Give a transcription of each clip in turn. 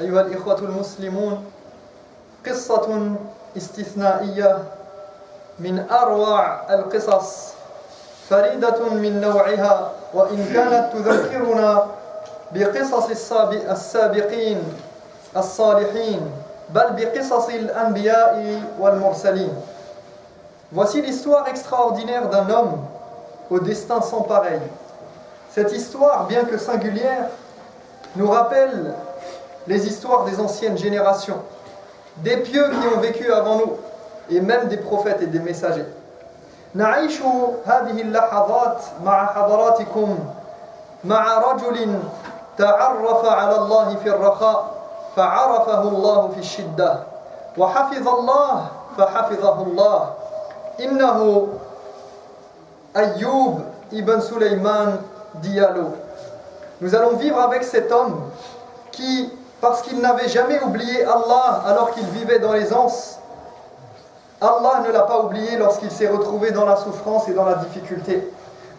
أيها الإخوة المسلمون، قصة استثنائية من أروع القصص، فريدة من نوعها، وإن كانت تذكرنا بقصص السابقين الصالحين، بل بقصص الأنبياء والمرسلين. Voici l'histoire extraordinaire d'un homme au destin sans pareil. Cette histoire, bien que singulière, nous rappelle les histoires des anciennes générations, des pieux qui ont vécu avant nous, et même des prophètes et des messagers. نعيش هذه اللحظات مع حضراتكم مع رجل تعرف على الله في الرخاء فعرفه الله في الشدة وحفظ الله فحفظه الله. إنه أيوب ibn Sulaiman Diallo. Nous allons vivre avec cet homme qui, parce qu'il n'avait jamais oublié Allah alors qu'il vivait dans l'aisance, Allah ne l'a pas oublié lorsqu'il s'est retrouvé dans la souffrance et dans la difficulté.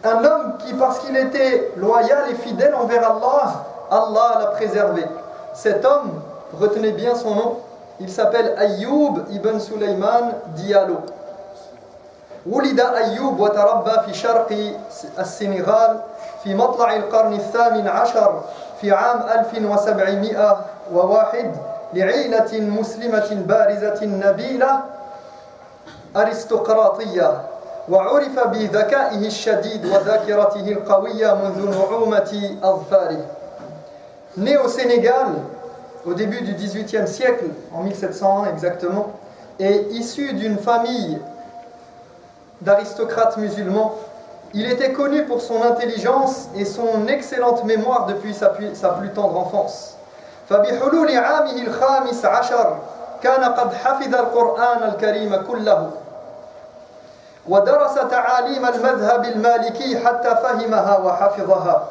Un homme qui, parce qu'il était loyal et fidèle envers Allah, Allah l'a préservé. Cet homme, retenez bien son nom, il s'appelle Ayyub ibn Sulaiman Diallo. ولد أيوب وتربى في شرق السنغال في مطلع القرن الثامن عشر في عام 1701 لعيلة مسلمة بارزة نبيلة أرستقراطية، وعرف بذكائه الشديد وذاكرته القوية منذ نعومة أظفاره. Né au Sénégal au début du XVIIIe siècle, en 1701 exactement, et issu d'une famille d'aristocrates musulmans, il était connu pour son intelligence et son excellente mémoire depuis sa plus tendre enfance. فبحلول عامه الخامس عشر كان قد حفظ القرآن الكريم كله ودرس تعاليم المذهب المالكي حتى فهمها وحفظها.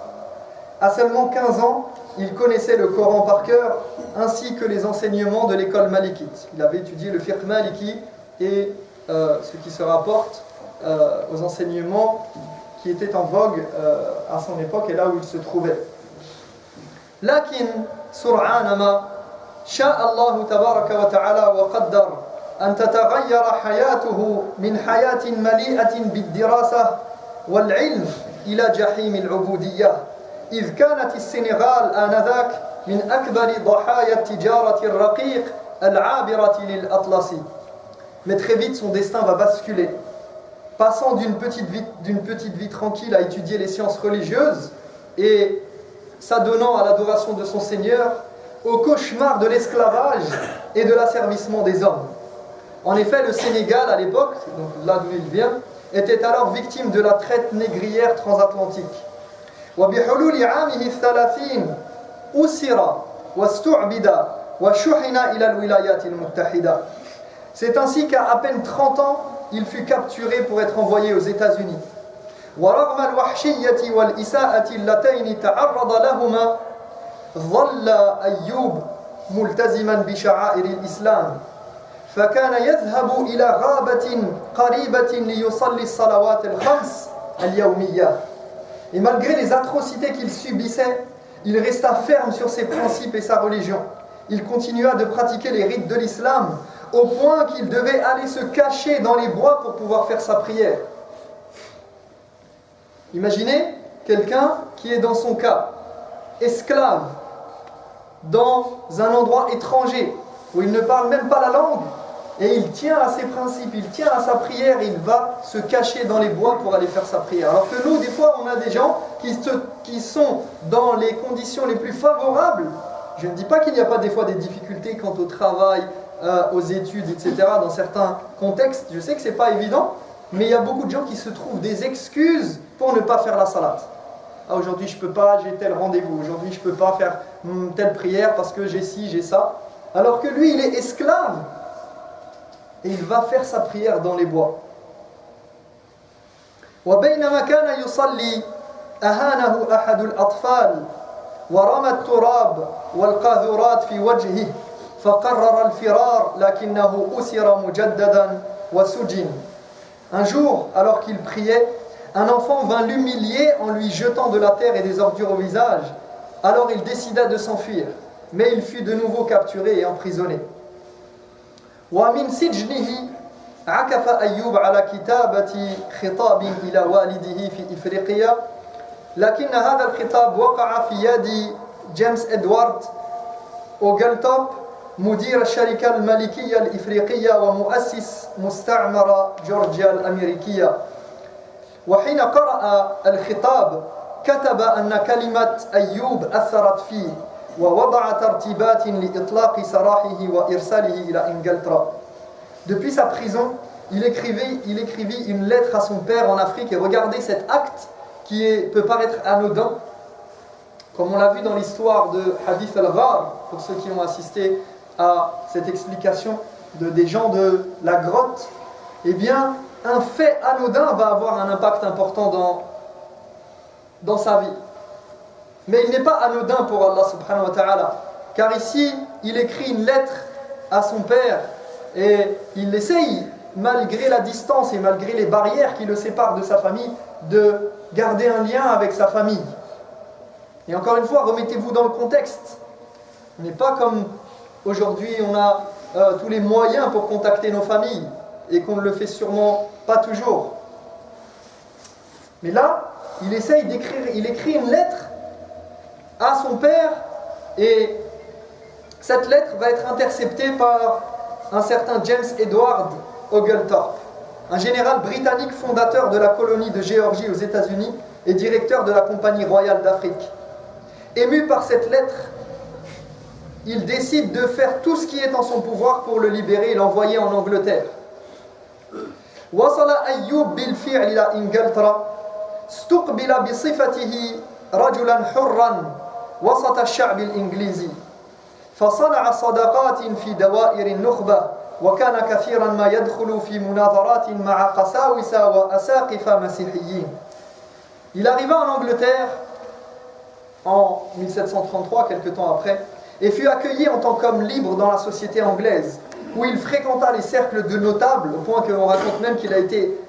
À seulement 15 ans, il connaissait le Coran par cœur ainsi que les enseignements de l'école malikite. Il avait étudié le fiqh maliki et ce qui se rapporte aux enseignements qui étaient en vogue à son époque et là où il se trouvait. لكن سرعان ما شاء الله تبارك وتعالى وقدر أن تتغير حياته من حياة مليئة بالدراسة والعلم إلى جحيم العبودية، إذ كانت السنغال آنذاك من أكبر ضحايا التجارة الرقيق العابرة للأطلسي. Mais très vite son destin va basculer. Passant d'une petite vie tranquille à étudier les sciences religieuses et s'adonnant à l'adoration de son Seigneur, au cauchemar de l'esclavage et de l'asservissement des hommes. En effet, le Sénégal à l'époque, donc là d'où il vient, était alors victime de la traite négrière transatlantique. وبحلول عامه الثلاثين أسر واستعبد وشحن إلى الولايات المتحدة. C'est ainsi qu'à peine 30 ans, il fut capturé pour être envoyé aux États-Unis. ورغم الوحشية والإساءة اللتين تعرض لهما ظل أيوب ملتزما بشعائر الإسلام، فكان يذهب إلى غابة قريبة ليصلي الصلوات الخمس اليومية. Et malgré les atrocités qu'il subissait, il resta ferme sur ses principes et sa religion. Il continua de pratiquer les rites de l'islam au point qu'il devait aller se cacher dans les bois pour pouvoir faire sa prière. Imaginez quelqu'un qui est dans son cas, esclave, dans un endroit étranger, où il ne parle même pas la langue, et il tient à ses principes, il tient à sa prière, et il va se cacher dans les bois pour aller faire sa prière. Alors que nous, des fois, on a des gens qui sont dans les conditions les plus favorables. Je ne dis pas qu'il n'y a pas des fois des difficultés quant au travail, aux études, etc. dans certains contextes. Je sais que ce n'est pas évident, mais il y a beaucoup de gens qui se trouvent des excuses pour ne pas faire la salat. Ah, aujourd'hui je ne peux pas, j'ai tel rendez-vous. Aujourd'hui je ne peux pas faire telle prière parce que j'ai ci, j'ai ça. Alors que lui, il est esclave. Et il va faire sa prière dans les bois. وبينما كان يصلي أهانه أحد الأطفال ورمى التراب والقاذورات في وجهه فقرر الفرار لكنه أسر مجددا وسجن. Un jour, alors qu'il priait, un enfant vint l'humilier en lui jetant de la terre et des ordures au visage. Alors il décida de s'enfuir. mais il fut de nouveau capturé et emprisonné. ومن سجنه عكف أيوب على كتابة خطاب إلى والده في إفريقيا لكن هذا الخطاب وقع في يد جيمس إدوارد أوغلتوب مدير الشركة الملكية الإفريقية ومؤسس مستعمرة جورجيا الأمريكية. وحين قرأ الخطاب كتب أن كلمة أيوب أثرت فيه ووضع ترتيبات لإطلاق سراحه وإرساله إلى إنجلترا. Depuis sa prison, il écrivit une lettre à son père en Afrique, et regardez cet acte peut paraître anodin, comme on l'a vu dans l'histoire de Hadith al-Ghar, pour ceux qui ont assisté à cette explication des gens de la grotte. Eh bien, un fait anodin va avoir un impact important dans sa vie. Mais il n'est pas anodin pour Allah subhanahu wa ta'ala, car ici, il écrit une lettre à son père, et il essaye, malgré la distance et malgré les barrières qui le séparent de sa famille, de garder un lien avec sa famille. Et encore une fois, remettez-vous dans le contexte. On n'est pas comme aujourd'hui, on a tous les moyens pour contacter nos familles, et qu'on ne le fait sûrement pas toujours. Mais là, il écrit une lettre à son père, et cette lettre va être interceptée par un certain James Edward Oglethorpe, un général britannique fondateur de la colonie de Géorgie aux États-Unis et directeur de la Compagnie royale d'Afrique. Ému par cette lettre, il décide de faire tout ce qui est en son pouvoir pour le libérer et l'envoyer en Angleterre. وصل أيوب بالفعل إلى إنجلترا استقبل بصفته رجلا حرا وسط الشعب الإنجليزي فصنع صداقات في دوائر النخبة وكان كثيرا ما يدخل في مناظرات مع قساوسة وأساقفة مسيحيين. Il arriva en Angleterre en 1733, quelque temps après, et fut accueilli en tant qu'homme libre dans la société anglaise, où il fréquenta les cercles de notables, au point qu'on raconte même qu'il a été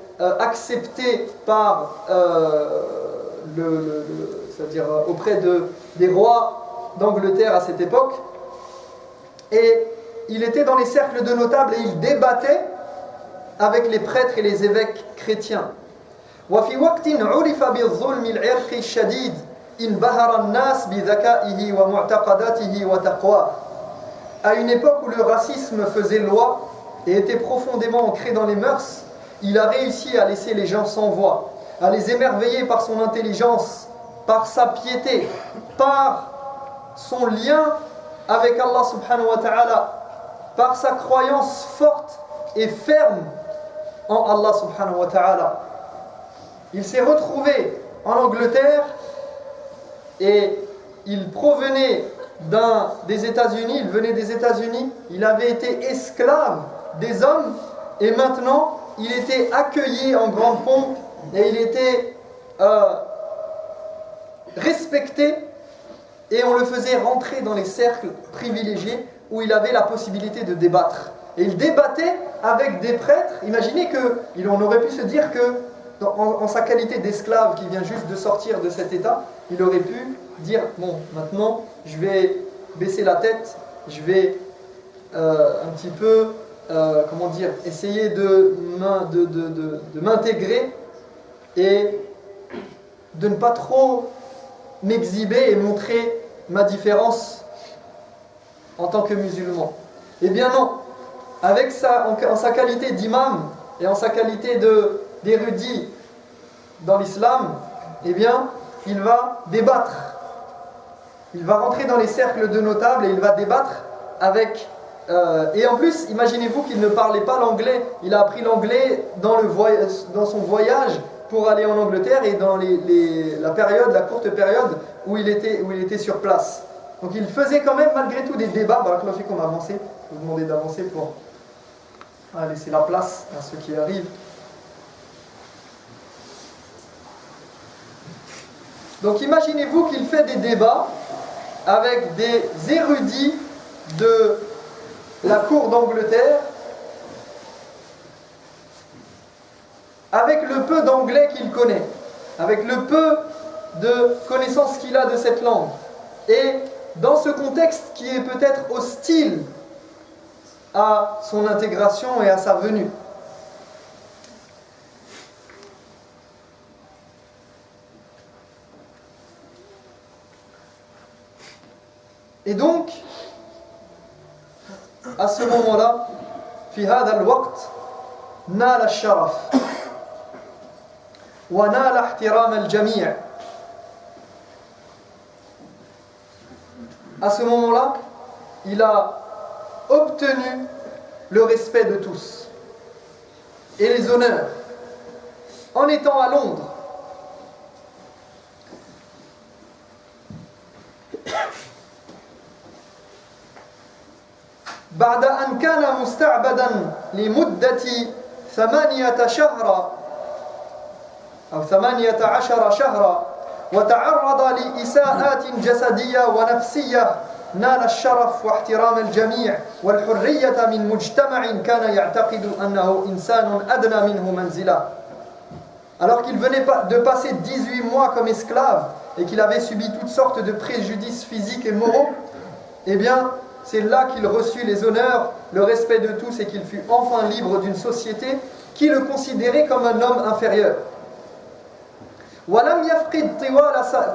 accepté par c'est-à-dire auprès des rois d'Angleterre à cette époque. Et il était dans les cercles de notables et il débattait avec les prêtres et les évêques chrétiens. وفي وقت عرف بالظلم العرقي الشديد انبهر الناس بذكائه ومعتقداته وتقواه. À une époque où le racisme faisait loi et était profondément ancré dans les mœurs, il a réussi à laisser les gens sans voix, à les émerveiller par son intelligence, par sa piété, par son lien avec Allah subhanahu wa ta'ala, par sa croyance forte et ferme en Allah subhanahu wa ta'ala. Il s'est retrouvé en Angleterre et il provenait des États-Unis, il venait des États-Unis, il avait été esclave des hommes et maintenant il était accueilli en grande pompe et il était respecté, et on le faisait rentrer dans les cercles privilégiés où il avait la possibilité de débattre. Et il débattait avec des prêtres. Imaginez qu'on aurait pu se dire que en sa qualité d'esclave qui vient juste de sortir de cet état, il aurait pu dire, bon, maintenant je vais baisser la tête, je vais un petit peu, essayer de m'intégrer et de ne pas trop m'exhiber et montrer ma différence en tant que musulman. Eh bien non, en sa qualité d'imam et en sa qualité d'érudit dans l'islam, eh bien, il va débattre. Il va rentrer dans les cercles de notables et il va débattre avec... et en plus, imaginez-vous qu'il ne parlait pas l'anglais. Il a appris l'anglais dans son voyage pour aller en Angleterre et dans la courte période où il était sur place. Donc il faisait quand même malgré tout des débats. Barakallahu fikum, avancez. Je vous demander d'avancer pour laisser la place à ceux qui arrivent. Donc imaginez-vous qu'il fait des débats avec des érudits de la cour d'Angleterre, avec le peu d'anglais qu'il connaît, avec le peu de connaissances qu'il a de cette langue. Et dans ce contexte qui est peut-être hostile à son intégration et à sa venue. Et donc, à ce moment-là, في هذا الوقت نال الشرف ونال احترام الجميع. À ce moment-là, il a obtenu le respect de tous et les honneurs en étant à Londres. بعد أن كان مستعبدا لمدة 18 شهرا وتعرض لإساءات جسدية ونفسية نال الشرف واحترام الجميع والحرية من مجتمع كان يعتقد أنه إنسان أدنى منه منزلا. Alors qu'il venait de passer 18 mois comme esclave et qu'il avait subi toutes sortes de préjudices physiques et moraux, eh bien, c'est là qu'il reçut les honneurs, le respect de tous et qu'il fut enfin libre d'une société qui le considérait comme un homme inférieur. ولم يفقد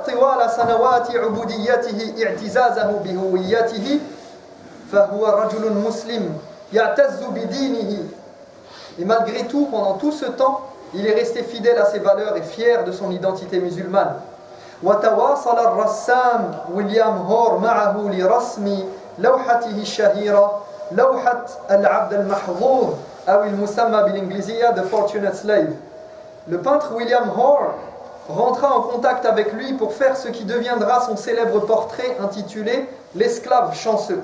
طوال سنوات عبوديته اعتزازه بهويته فهو رجل مسلم يعتز بدينه. Et malgré tout, pendant tout ce temps, il est resté fidèle à ses valeurs et fier de son identité musulmane. وتواصل الرسام ويليام هور معه لرسم لوحته الشهيرة لوحة العبد المحظوظ أو المسمى بالإنجليزية The Fortunate Slave. Le peintre William Hoare rentra en contact avec lui pour faire ce qui deviendra son célèbre portrait intitulé L'esclave chanceux.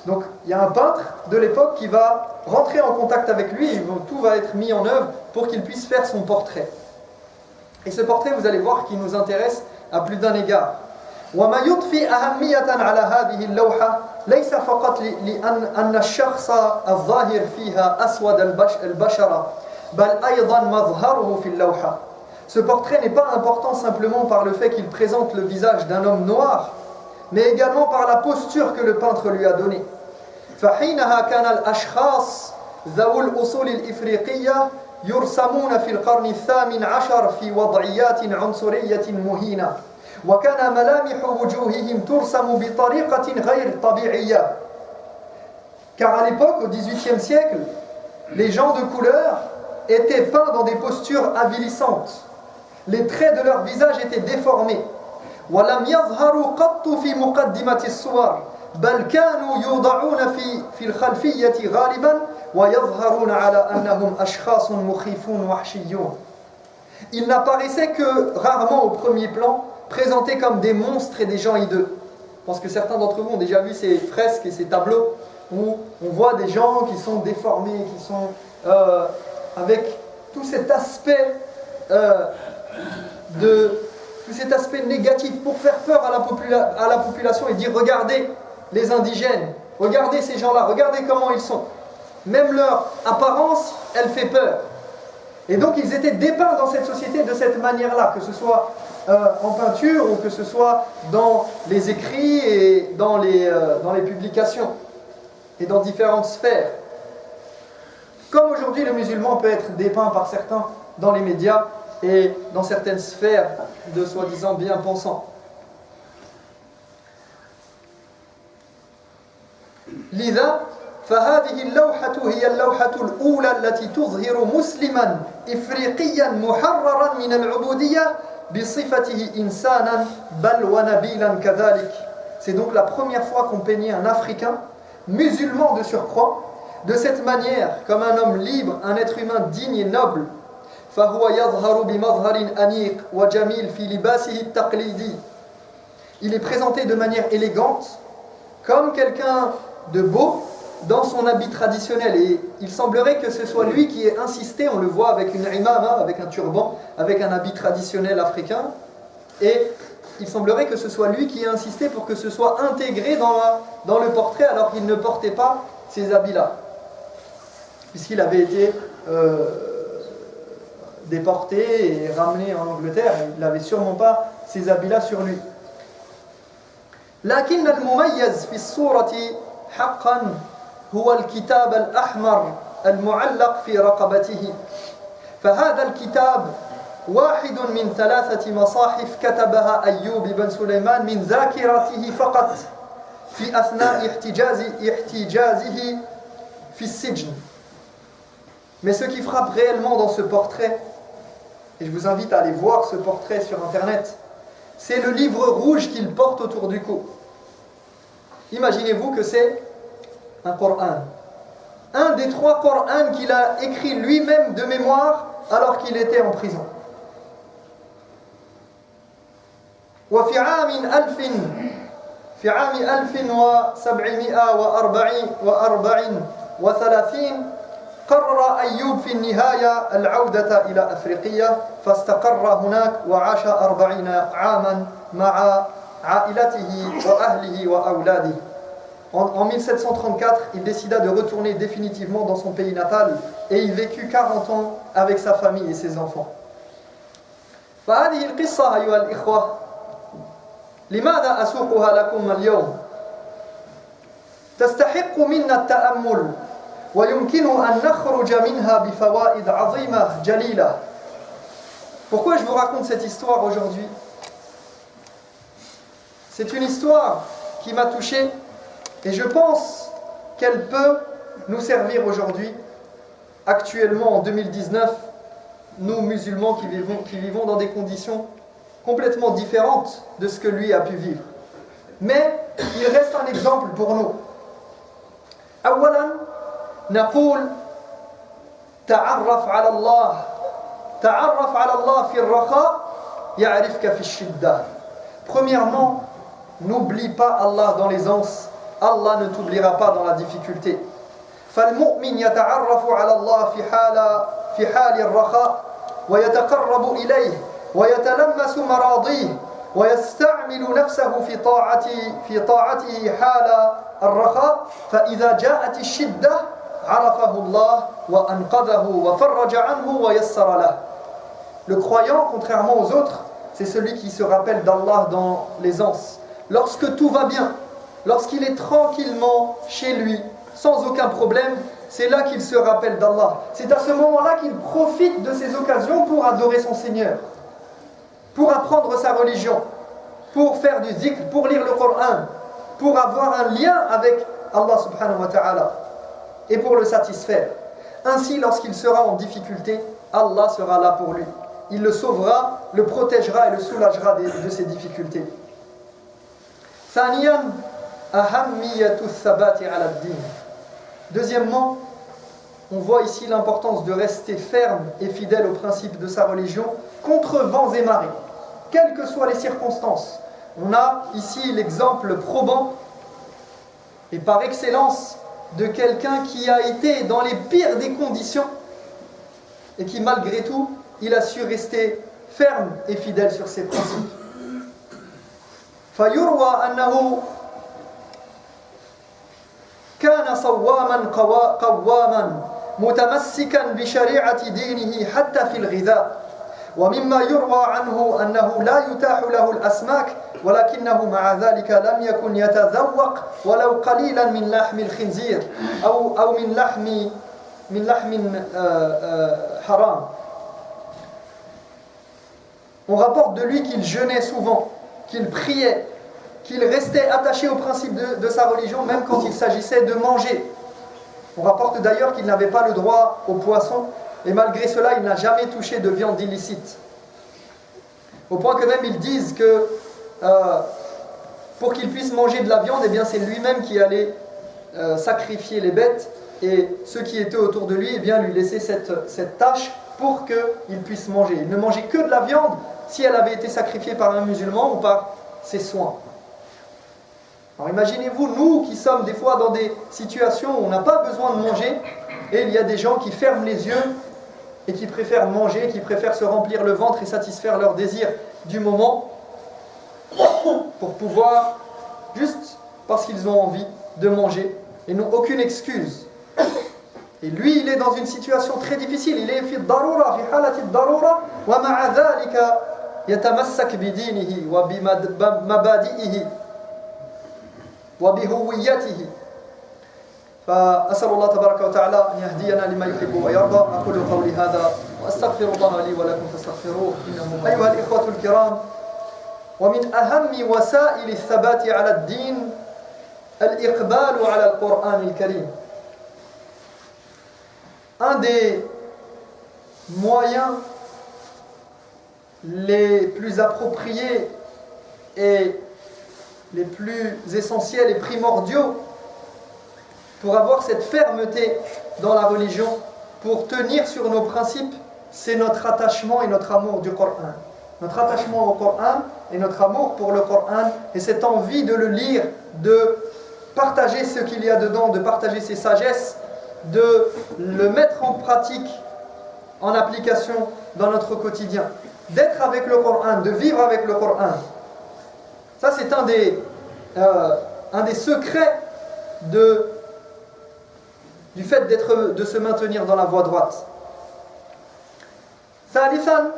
Donc il y a un peintre de l'époque qui va rentrer en contact avec lui et tout va être mis en œuvre pour qu'il puisse faire son portrait. Et ce portrait, vous allez voir, qui nous intéresse à plus d'un égard. وما يضفي أهمية على هذه اللوحة ليس فقط لأن الشخص الظاهر فيها أسود البشرة بل أيضا مظهره في اللوحة. Ce portrait n'est pas important simplement par le fait qu'il présente le visage d'un homme noir, mais également par la posture que le peintre lui a donnée. فحينها كان الأشخاص ذوو الأصول الإفريقية يرسمون في القرن الثامن عشر في وضعيات عنصرية مهينة وكان ملامح وجوههم ترسم بطريقة غير طبيعية. Car à l'époque, au XVIIIe siècle, les gens de couleur étaient peints dans des postures avilissantes. Les traits de leur visage étaient déformés. ولم يظهروا قط في مقدمة الصور بل كانوا يوضعون في الخلفية غالبا ويظهرون على أنهم أشخاص مخيفون وحشيون. Ils n'apparaissaient que rarement au premier plan, présentés comme des monstres et des gens hideux. Je pense que certains d'entre vous ont déjà vu ces fresques et ces tableaux où on voit des gens qui sont déformés, qui sont avec tout cet aspect tout cet aspect négatif pour faire peur à la population et dire regardez les indigènes, regardez ces gens-là, regardez comment ils sont. Même leur apparence, elle fait peur. Et donc ils étaient dépeints dans cette société de cette manière-là, que ce soit en peinture ou que ce soit dans les écrits et dans les publications et dans différentes sphères. Comme aujourd'hui le musulman peut être dépeint par certains dans les médias et dans certaines sphères de soi-disant bien-pensants. لذا فهذه اللوحة هي اللوحة الأولى التي تظهر مسلما إفريقيا محررا من العبودية بصفته إنسانا بل ونبيلا كذلك. C'est donc la première fois qu'on peignait un Africain, musulman de surcroît, de cette manière, comme un homme libre, un être humain digne et noble. فهو يظهر بمظهر أنيق وجميل في لباسه التقليدي. Il est présenté de manière élégante, comme quelqu'un de beau, dans son habit traditionnel. Et il semblerait que ce soit lui qui ait insisté, on le voit avec une imama, avec un turban, avec un habit traditionnel africain. Et il semblerait que ce soit lui qui ait insisté pour que ce soit intégré dans le portrait alors qu'il ne portait pas ces habits-là. Puisqu'il avait été déporté et ramené en Angleterre, il n'avait sûrement pas ces habits-là sur lui. لكن المميز في الصورة حقا هو الكتاب الأحمر المعلق في رقبته. فهذا الكتاب واحد من 3 مصاحف كتبها أيوب بن سليمان من ذاكرته فقط في أثناء احتجازه في السجن. Mais ce qui frappe réellement dans ce portrait, et je vous invite à aller voir ce portrait sur internet, c'est le livre rouge qu'il porte autour du cou. Imaginez-vous que c'est un Coran. Un des 3 Corans qu'il a écrit lui-même de mémoire alors qu'il était en prison. وفي عام 1734 قرر أيوب في النهاية العودة إلى أفريقيا فاستقر هناك وعاش 40 عاما مع عائلته وأهله وأولاده. En 1734, il décida de retourner définitivement dans son pays natal et il vécut 40 ans avec sa famille et ses enfants. فهذه القصة أيها الإخوة لماذا أسوقها لكم اليوم؟ تستحق منا التأمل ويمكن أن نخرج منها بفوائد عظيمة جليلة. Pourquoi je vous raconte cette histoire aujourd'hui? C'est une histoire qui m'a touché et je pense qu'elle peut nous servir aujourd'hui, actuellement en 2019, nous musulmans qui vivons dans des conditions complètement différentes de ce que lui a pu vivre. Mais il reste un exemple pour nous. أولاً نقول تعرف على الله في الرخاء يعرفك في الشدة. Premièrement, n'oublie pas Allah dans l'aisance, Allah ne t'oubliera pas dans la difficulté. فالمؤمن يتعرف على الله في حال الرخاء ويتقرب إليه ويتلمس مراضيه ويستعمل نفسه في طاعته حال الرخاء فإذا جاءت الشدة عرفه الله وأنقذه وفرج عنه ويسر له. Le croyant, contrairement aux autres, c'est celui qui se rappelle d'Allah dans l'aisance. Lorsque tout va bien, lorsqu'il est tranquillement chez lui, sans aucun problème, c'est là qu'il se rappelle d'Allah. C'est à ce moment-là qu'il profite de ces occasions pour adorer son Seigneur, pour apprendre sa religion, pour faire du zikr, pour lire le Coran, pour avoir un lien avec Allah subhanahu wa ta'ala et pour le satisfaire. Ainsi, lorsqu'il sera en difficulté, Allah sera là pour lui. Il le sauvera, le protégera et le soulagera de ses difficultés. ثانياً أهمية الثبات على الدين. Deuxièmement, on voit ici l'importance de rester ferme et fidèle aux principes de sa religion contre vents et marées, quelles que soient les circonstances. On a ici l'exemple probant et par excellence de quelqu'un qui a été dans les pires des conditions et qui malgré tout, il a su rester ferme et fidèle sur ses principes. فيروى أنه كان صواما قواما متمسكا بشريعة دينه حتى في الغذاء ومما يروى عنه أنه لا يتاح له الأسماك ولكنه مع ذلك لم يكن يتذوق ولو قليلا من لحم الخنزير أو من لحم حرام. On rapporte de lui qu'il jeûnait souvent, qu'il priait, qu'il restait attaché aux principes de sa religion même quand il s'agissait de manger. On rapporte d'ailleurs qu'il n'avait pas le droit au poisson et malgré cela il n'a jamais touché de viande illicite. Au point que même ils disent que pour qu'il puisse manger de la viande, eh bien c'est lui-même qui allait sacrifier les bêtes et ceux qui étaient autour de lui eh bien, lui laissaient cette tâche pour qu'il puisse manger. Il ne mangeait que de la viande si elle avait été sacrifiée par un musulman ou par ses soins. Alors imaginez-vous, nous qui sommes des fois dans des situations où on n'a pas besoin de manger et il y a des gens qui ferment les yeux et qui préfèrent manger, qui préfèrent se remplir le ventre et satisfaire leurs désirs du moment pour pouvoir, juste parce qu'ils ont envie de manger et n'ont aucune excuse. Et lui, il est dans une situation très difficile. Il est fi darura, fi halati darura, wa ma'a dhalika yatamassak bidinihi wa bimabadi'ihi. وبهويته. فأسأل الله تبارك وتعالى أن يهدينا لما يحب ويرضى. أقول قولي هذا وأستغفر الله لي ولكم فاستغفروه إنه. أيها الإخوة الكرام، ومن أهم وسائل الثبات على الدين الإقبال على القرآن الكريم. Un des moyens les plus appropriés et les plus essentiels et primordiaux pour avoir cette fermeté dans la religion, pour tenir sur nos principes, c'est notre attachement et notre amour du Coran. Notre attachement au Coran et notre amour pour le Coran et cette envie de le lire, de partager ce qu'il y a dedans, de partager ses sagesses, de le mettre en pratique, en application dans notre quotidien, d'être avec le Coran, de vivre avec le Coran. Ça, c'est un des secrets du fait de se maintenir dans la voie droite. Thalithan,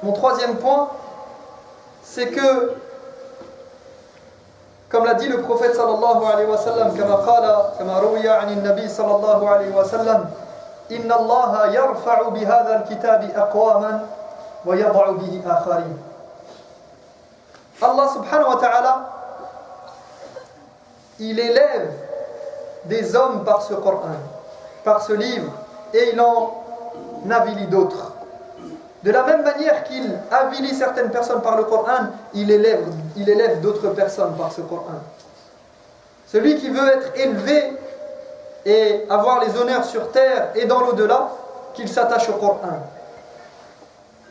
mon troisième point, c'est que, comme l'a dit le prophète sallallahu alayhi wa sallam, كما روي عن النبي صلى الله عليه وسلم, إن الله يرفع بهذا الكتاب أقواما ويضع به آخرين. Allah subhanahu wa ta'ala, il élève des hommes par ce Coran, par ce livre, et il en avilit d'autres. De la même manière qu'il avilit certaines personnes par le Coran, il élève d'autres personnes par ce Coran. Celui qui veut être élevé et avoir les honneurs sur terre et dans l'au-delà, qu'il s'attache au Coran.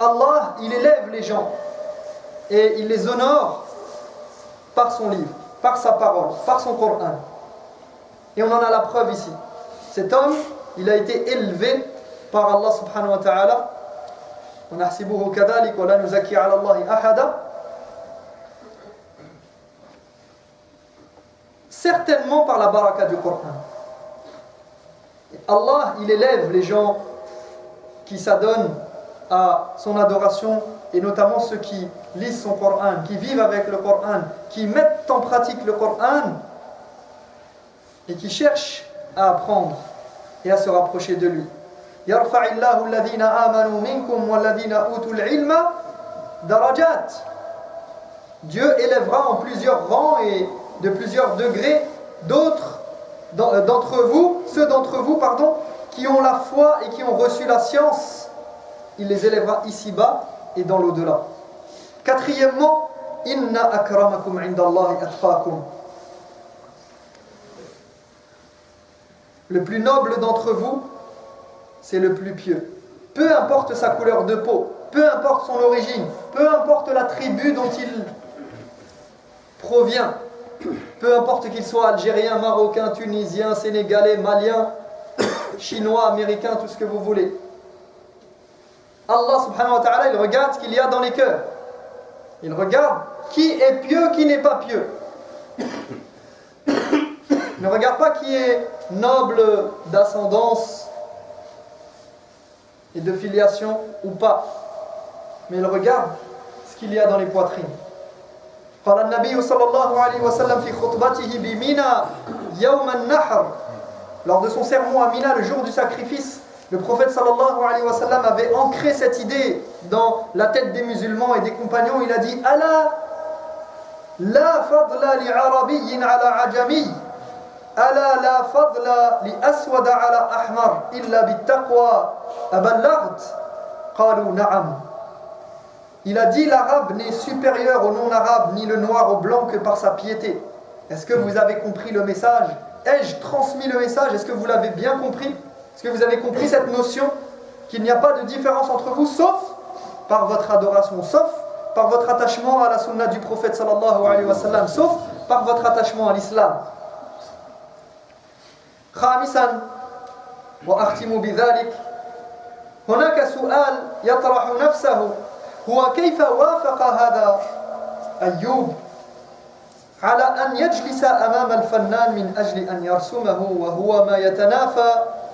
Allah, il élève les gens et il les honore par son livre, par sa parole, par son Coran. Et on en a la preuve ici. Cet homme, il a été élevé par Allah subhanahu wa ta'ala. ونحسبه كذلك ولا نزكي على الله أحدا. Certainement par la baraka du Coran. Allah, il élève les gens qui s'adonnent à son adoration, et notamment ceux qui lisent son Coran, qui vivent avec le Coran, qui mettent en pratique le Coran et qui cherchent à apprendre et à se rapprocher de lui. يرفع الله الذين آمنوا منكم والذين أوتوا العلم درجات. Dieu élèvera en plusieurs rangs et de plusieurs degrés d'autres ceux d'entre vous, qui ont la foi et qui ont reçu la science. Il les élèvera ici-bas et dans l'au-delà. Quatrièmement, inna akramakum indallahi atqakum. Le plus noble d'entre vous, c'est le plus pieux. Peu importe sa couleur de peau, peu importe son origine, peu importe la tribu dont il provient, peu importe qu'il soit algérien, marocain, tunisien, sénégalais, malien, chinois, américain, tout ce que vous voulez. Allah subhanahu wa ta'ala, il regarde ce qu'il y a dans les cœurs. Il regarde qui est pieux, qui n'est pas pieux. Il ne regarde pas qui est noble d'ascendance et de filiation ou pas, mais il regarde ce qu'il y a dans les poitrines. قال النبي صلى الله عليه وسلم في خطبته بمنى يوم النحر. Lors de son sermon à Mina, le jour du sacrifice, le prophète sallallahu alayhi wa sallam avait ancré cette idée dans la tête des musulmans et des compagnons. Il a dit: Ala la fadla li arabiyyin ala ajami, ala la fadla li aswada ala ahmar illa bittaqwa aballaght. Qalu na'am. Il a dit: l'arabe n'est supérieur au non-arabe, ni le noir au blanc que par sa piété. Est-ce que vous avez compris le message? Ai-je transmis le message? Est-ce que vous l'avez bien compris? Est-ce que vous avez compris cette notion qu'il n'y a pas de différence entre vous, sauf par votre adoration, sauf par votre attachement à la sunna du prophète sallallahu alayhi wa sallam, sauf par votre attachement à l'islam. خامسا وأختم بذلك هناك سؤال يطرح نفسه هو كيف وافق هذا أيوب على أن يجلس أمام الفنان من أجل أن يرسمه وهو ما يتنافى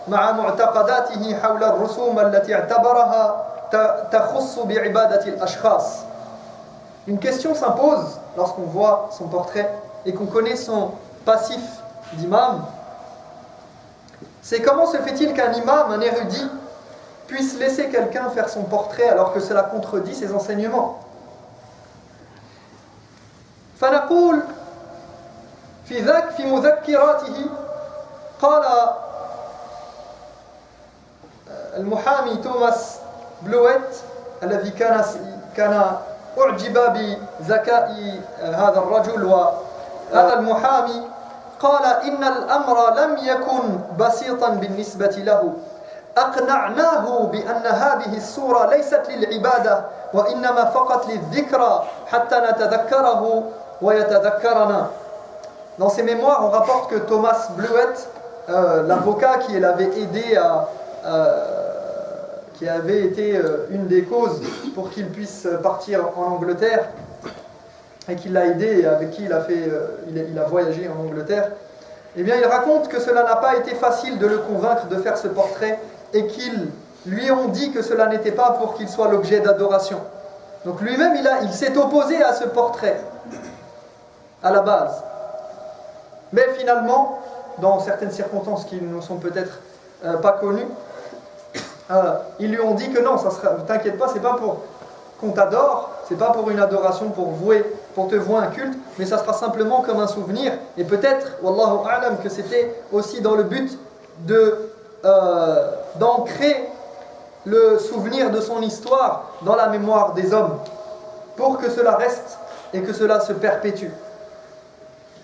مع معتقداته حول الرسوم التي اعتبرها تخص بعبادة الأشخاص. Une question s'impose lorsqu'on voit son portrait. et qu'on connaît son passif d'imam, c'est comment se fait-il qu'un imam, un érudit, puisse laisser quelqu'un faire son portrait alors que cela contredit ses enseignements. فنقول في مذكراته قال المحامي توماس بلويت الذي كان أعجب بذكاء هذا الرجل وهذا المحامي قال إن الأمر لم يكن بسيطا بالنسبة له أقنعناه بأن هذه السورة ليست للعبادة وإنما فقط للذكرى حتى نتذكره ويتذكرنا. Dans ses mémoires, on rapporte que Thomas Blewett, l'avocat qui l'avait aidé qui avait été une des causes pour qu'il puisse partir en Angleterre et qui l'a aidé et avec qui il a voyagé en Angleterre, eh bien il raconte que cela n'a pas été facile de le convaincre de faire ce portrait et qu'ils lui ont dit que cela n'était pas pour qu'il soit l'objet d'adoration. Donc lui-même il s'est opposé à ce portrait à la base. Mais finalement, dans certaines circonstances qui ne sont peut-être pas connues, ils lui ont dit que non, ne t'inquiète pas, c'est pas pour qu'on t'adore, c'est pas pour une adoration, pour te vouer un culte, mais ça sera simplement comme un souvenir. Et peut-être, wallahu a'lam, que c'était aussi dans le but d'ancrer le souvenir de son histoire dans la mémoire des hommes, pour que cela reste et que cela se perpétue.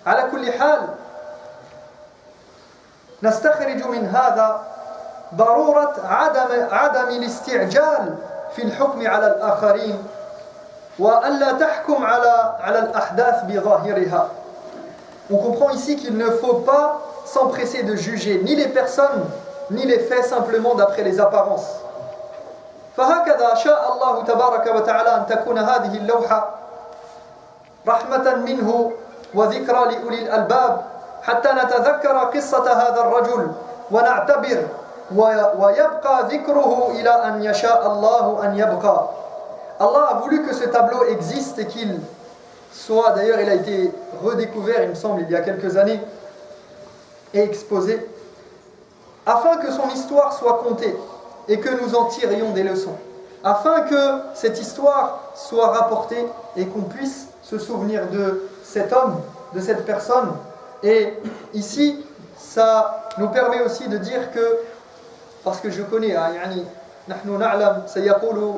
على كل حال نستخرج من هذا ضرورة عدم الاستعجال في الحكم على الآخرين وألا تحكم على الأحداث بظاهرها. On comprend ici qu'il ne faut pas s'empresser de juger ni les personnes ni les faits simplement d'après les apparences. فهكذا شاء الله تبارك وتعالى أن تكون هذه اللوحة رحمة منه وذكرى لأولي الألباب حتى نتذكر قصة هذا الرجل ونعتبر ويبقى ذكره إلى أن يشاء الله أن يبقى. Allah a voulu que ce tableau existe et qu'il soit, d'ailleurs il a été redécouvert il me semble il y a quelques années et exposé afin que son histoire soit contée et que nous en tirions des leçons, afin que cette histoire soit rapportée et qu'on puisse se souvenir de cet homme, de cette personne. Et ici, ça nous permet aussi de dire que, parce que je connais, نحن نعلم سيقول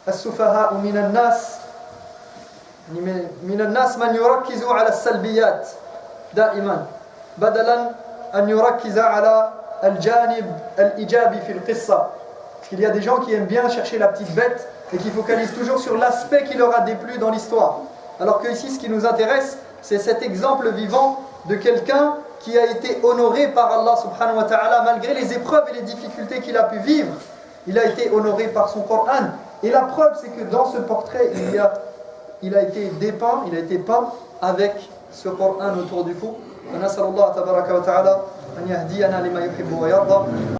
السفهاء من الناس من يركز على السلبيات دائما بدلا أن يركز على الجانب الإيجابي في القصة. Parce qu'il y a des gens qui aiment bien chercher la petite bête et qui focalisent toujours sur l'aspect qui leur a déplu dans l'histoire. Alors que ici, ce qui nous intéresse, c'est cet exemple vivant de quelqu'un qui a été honoré par Allah subhanahu wa ta'ala malgré les épreuves et les difficultés qu'il a pu vivre. Il a été honoré par son Coran. Et la preuve, c'est que dans ce portrait, il a été dépeint, il a été peint avec ce Coran autour du cou. ونسأل الله تبارك وتعالى أن يهدينا لما يحب ويرضى